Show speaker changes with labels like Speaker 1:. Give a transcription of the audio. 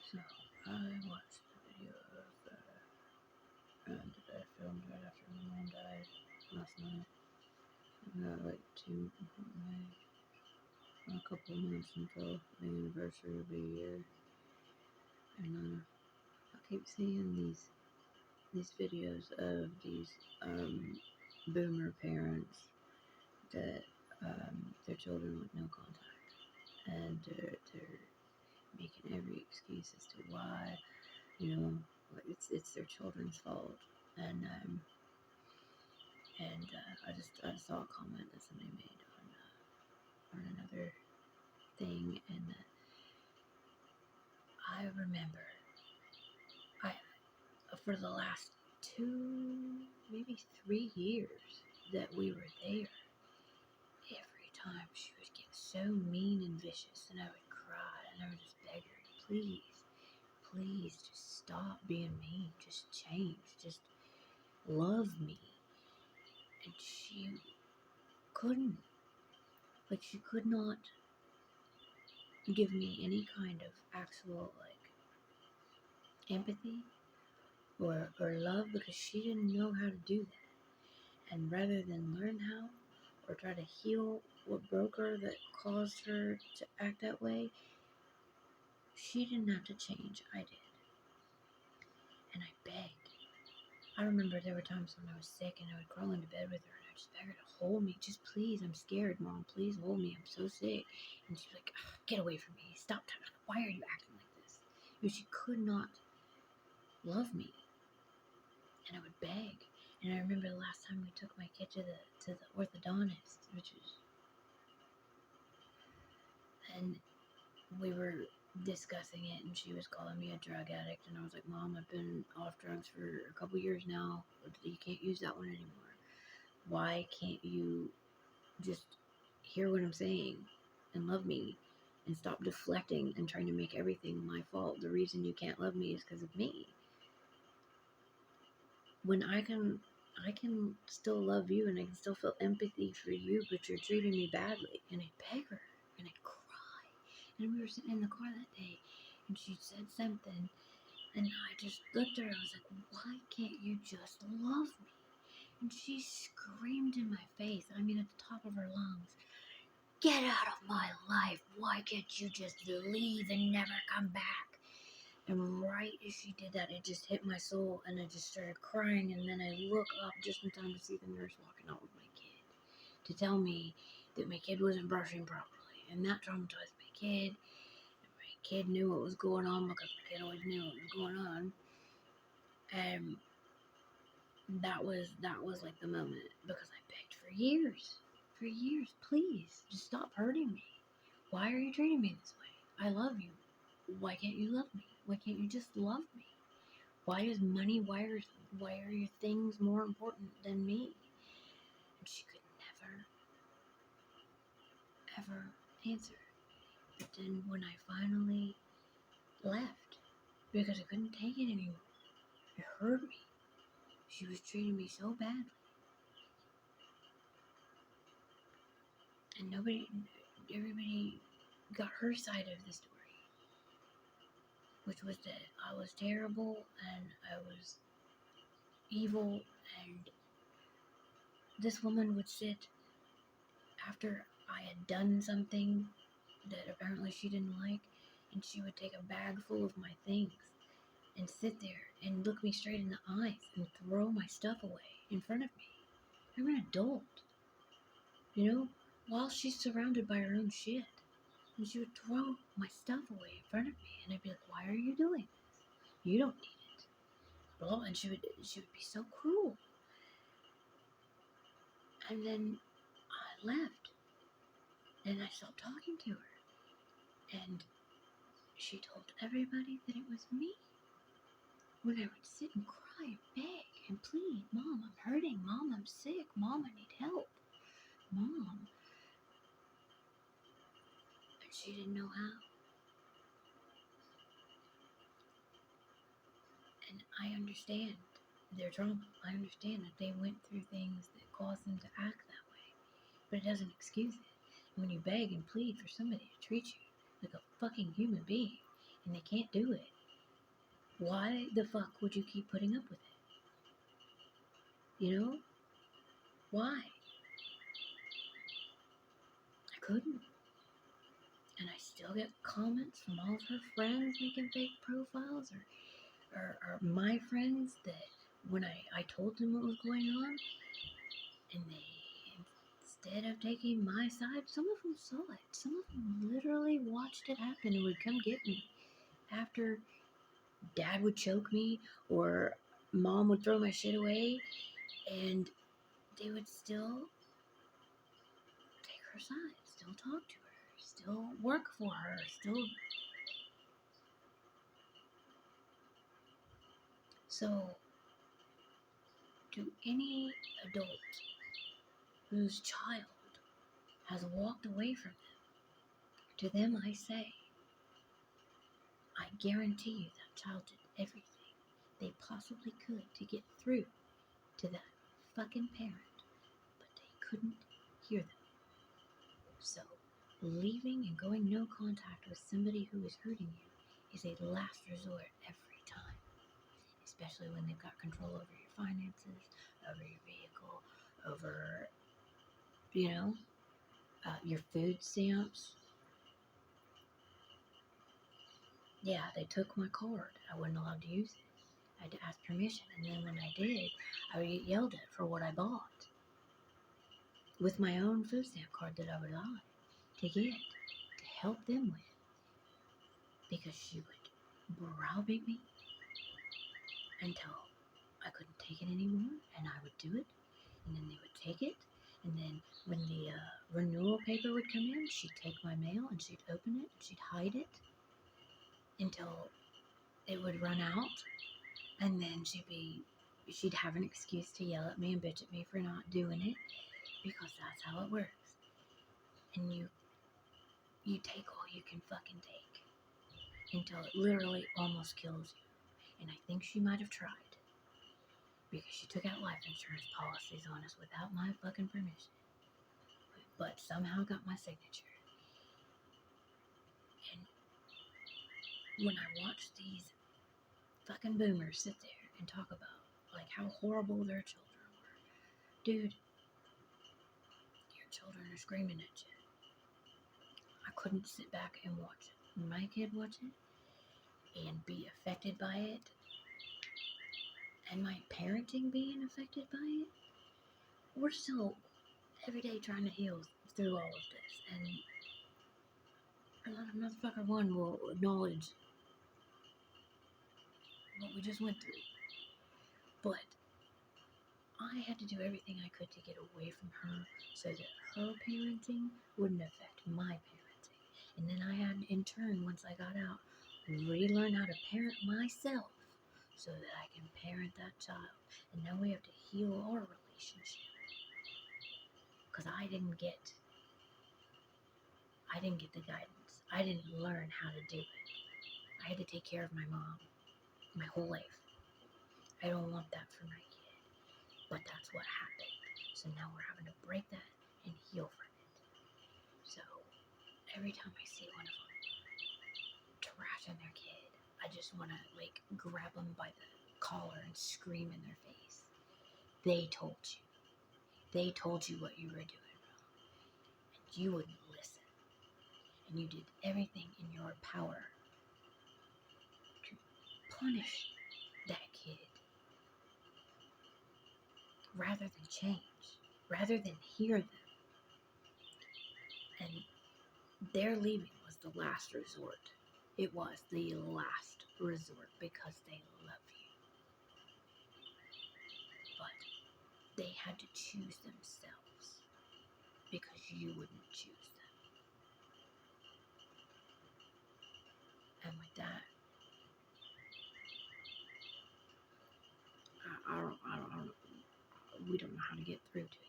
Speaker 1: So I watched the video of that I filmed right after my mom died last night. Like a couple of months until the anniversary of the year, and I keep seeing these videos of these boomer parents that their children with no contact, and they're making every excuse as to why, like it's their children's fault, and I saw a comment that somebody made on another thing, and I remember I for the last 2, maybe 3 years that we were there, every time she would get so mean and vicious, and I would cry, and I would just beg her, please, just stop being mean, just change, just love me. And she couldn't, like, she could not give me any kind of actual, like, empathy or love, because she didn't know how to do that. And rather than learn how or try to heal what broke her that caused her to act that way, she didn't have to change. I did. And I begged. I remember there were times when I was sick and I would crawl into bed with her and I'd just beg her to hold me. Just please, I'm scared, Mom. Please hold me. I'm so sick. And she's like, get away from me. Stop. Why are you acting like this? Because she could not love me. And I would beg. And I remember the last time we took my kid to the orthodontist, and we were discussing it, and she was calling me a drug addict, and I was like, Mom, I've been off drugs for a couple years now. You can't use that one anymore. Why can't you just hear what I'm saying and love me and stop deflecting and trying to make everything my fault? The reason you can't love me is because of me. When I can still love you and I can still feel empathy for you, but you're treating me badly. And I beg her and I cry. And we were sitting in the car that day and she said something and I just looked at her. I was like, why can't you just love me? And she screamed in my face, I mean at the top of her lungs, get out of my life. Why can't you just leave and never come back? And right as she did that, it just hit my soul, and I just started crying. And then I look up just in time to see the nurse walking out with my kid to tell me that my kid wasn't brushing properly, and that traumatized my kid. And my kid knew what was going on because my kid always knew what was going on. And that was like the moment, because I begged for years, please just stop hurting me. Why are you treating me this way? I love you. Why can't you love me? Why can't you just love me? Why is money, why are your things more important than me? And she could never, ever answer. But then when I finally left, because I couldn't take it anymore, it hurt me. She was treating me so badly. And everybody got her side of the story, which was that I was terrible and I was evil, and this woman would sit after I had done something that apparently she didn't like, and she would take a bag full of my things and sit there and look me straight in the eyes and throw my stuff away in front of me. I'm an adult, while she's surrounded by her own shit. And she would throw my stuff away in front of me, and I'd be like, why are you doing this? You don't need it. Blah. And she would be so cruel. And then I left, and I stopped talking to her. And she told everybody that it was me. When I would sit and cry and beg and plead, Mom, I'm hurting. Mom, I'm sick. Mom, I need help. Mom. And she didn't know how. And I understand their trauma. I understand that they went through things that caused them to act that way. But it doesn't excuse it. And when you beg and plead for somebody to treat you like a fucking human being, and they can't do it, Why the fuck would you keep putting up with it? You know? Why? I couldn't. And I still get comments from all of her friends making fake profiles, or my friends that when I told them what was going on, and they, instead of taking my side, some of them saw it. Some of them literally watched it happen and would come get me after dad would choke me or mom would throw my shit away, and they would still take her side, still talk to her, still work for her, still. So, to any adult whose child has walked away from them, to them I say, I guarantee you that child did everything they possibly could to get through to that fucking parent, but they couldn't hear them. So, leaving and going no contact with somebody who is hurting you is a last resort every time, especially when they've got control over your finances, over your vehicle, over, your food stamps. Yeah, they took my card. I wasn't allowed to use it. I had to ask permission, and then when I did, I would get yelled at for what I bought with my own food stamp card that I would lie to get to help them with, because she would browbeat me until I couldn't take it anymore, and I would do it, and then they would take it, and then when the renewal paper would come in, she'd take my mail and she'd open it and she'd hide it until it would run out, and then she'd have an excuse to yell at me and bitch at me for not doing it, because that's how it works. And you take all you can fucking take until it literally almost kills you. And I think she might have tried, because she took out life insurance policies on us without my fucking permission, but somehow got my signature. And when I watch these fucking boomers sit there and talk about like how horrible their children were, dude, your children are screaming at you. I couldn't sit back and watch my kid watch it and be affected by it, and my parenting being affected by it. We're still every day trying to heal through all of this, and not a motherfucker one will acknowledge what we just went through. But I had to do everything I could to get away from her so that her parenting wouldn't affect my parenting. And then I had, in turn, once I got out, relearn how to parent myself so that I can parent that child. And now we have to heal our relationship. Because I didn't get the guidance. I didn't learn how to do it. I had to take care of my mom my whole life. I don't want that for my kid. But that's what happened. So now we're having to break that and heal from it. So every time I see one of them trashing their kid, I just want to grab them by the collar and scream in their face. They told you. They told you what you were doing wrong. And you wouldn't listen. And you did everything in your power to punish that kid rather than change, rather than hear them. And their leaving was the last resort. It was the last resort because they love you. But they had to choose themselves because you wouldn't choose them. And with that, I don't we don't know how to get through to it.